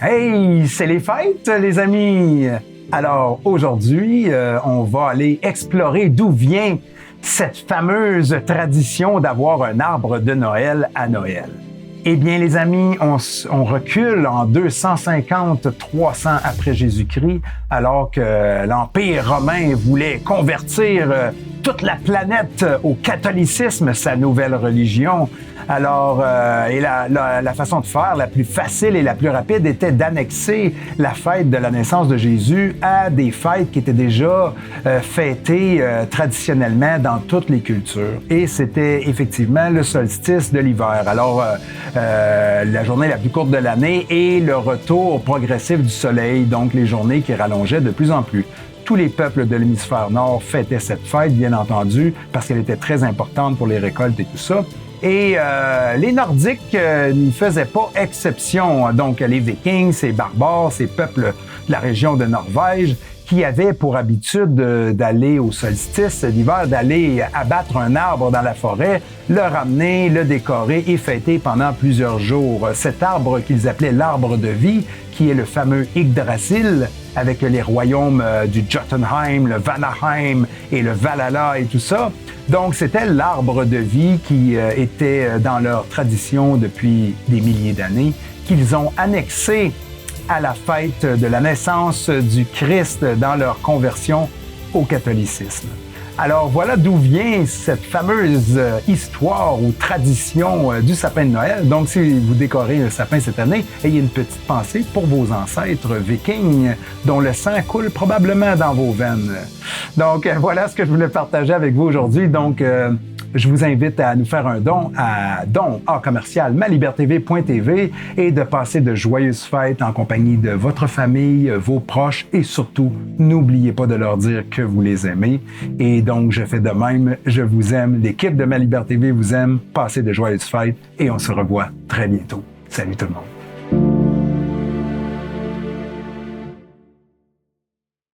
Hey, c'est les fêtes, les amis! Alors, aujourd'hui, on va aller explorer d'où vient cette fameuse tradition d'avoir un arbre de Noël à Noël. Eh bien, les amis, on recule en 250-300 après Jésus-Christ, alors que l'Empire romain voulait convertir toute la planète au catholicisme, sa nouvelle religion. Alors, la façon de faire la plus facile et la plus rapide était d'annexer la fête de la naissance de Jésus à des fêtes qui étaient déjà fêtées traditionnellement dans toutes les cultures. Et c'était effectivement le solstice de l'hiver. Alors, la journée la plus courte de l'année et le retour progressif du soleil, donc les journées qui rallongeaient de plus en plus. Tous les peuples de l'hémisphère nord fêtaient cette fête, bien entendu, parce qu'elle était très importante pour les récoltes et tout ça. Et les Nordiques n'y faisaient pas exception. Donc, les Vikings, ces barbares, ces peuples de la région de Norvège, qui avaient pour habitude d'aller au solstice d'hiver, d'aller abattre un arbre dans la forêt, le ramener, le décorer et fêter pendant plusieurs jours. Cet arbre qu'ils appelaient l'arbre de vie, qui est le fameux Yggdrasil, avec les royaumes du Jotunheim, le Vanaheim et le Valhalla et tout ça. Donc, c'était l'arbre de vie qui était dans leur tradition depuis des milliers d'années, qu'ils ont annexé à la fête de la naissance du Christ dans leur conversion au catholicisme. Alors voilà d'où vient cette fameuse histoire ou tradition du sapin de Noël. Donc si vous décorez le sapin cette année, ayez une petite pensée pour vos ancêtres vikings dont le sang coule probablement dans vos veines. Donc voilà ce que je voulais partager avec vous aujourd'hui. Donc je vous invite à nous faire un don à don@malibertv.tv et de passer de joyeuses fêtes en compagnie de votre famille, vos proches et surtout, n'oubliez pas de leur dire que vous les aimez. Et donc, je fais de même, je vous aime, l'équipe de MaLiberTV vous aime, passez de joyeuses fêtes et on se revoit très bientôt. Salut tout le monde!